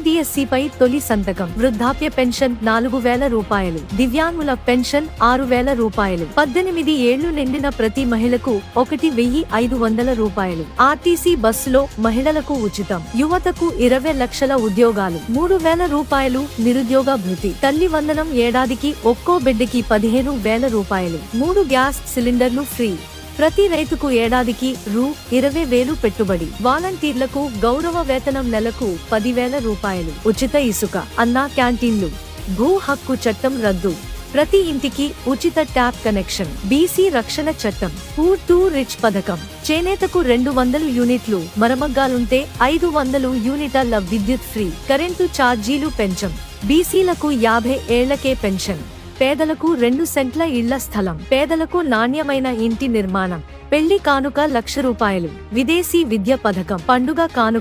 డిఎస్సిపై తొలి సంతకం. వృద్ధాప్య పెన్షన్ 4000 రూపాయలు, దివ్యాంగుల పెన్షన్ 6000 రూపాయలు, 18 ఏళ్లు నిండిన ప్రతి మహిళకు 1500 రూపాయలు. ఆర్టీసీ బస్సులో మహిళలకు ఉచితం. యువతకు 20 లక్షల ఉద్యోగాలు, 3000 రూపాయలు నిరుద్యోగ భృతి. తల్లి వందనం ఏడాదికి ఒక్కో బిడ్డకి 15,000 రూపాయలు. 3 గ్యాస్ సిలిండర్లు ఫ్రీ. ప్రతి రైతుకు ఏడాదికి రూ. 20,000 పెట్టుబడి. వాలంటీర్లకు గౌరవ వేతనం నెలకు 10,000 రూపాయలు. ఉచిత ఇసుక, అన్నా క్యాంటీన్లు. భూ హక్కు చట్టం రద్దు. ప్రతి ఇంటికి ఉచిత ట్యాప్ కనెక్షన్. బీసీ రక్షణ చట్టం. పూర్ టు రిచ్ పథకం. చేనేతకు 200 యూనిట్లు, మరమగ్గాలుంటే 500 యూనిట్ల విద్యుత్ ఫ్రీ. కరెంటు ఛార్జీలు పెంచం. బీసీలకు 50 ఏళ్లకే పెన్షన్. పేదలకు 2 సెంట్ల ఇళ్ల స్థలం. పేదలకు నాణ్యమైన ఇంటి నిర్మాణం. పెళ్లి కానుక 1,00,000 రూపాయలు. విదేశీ విద్య పథకం. పండుగ కానుక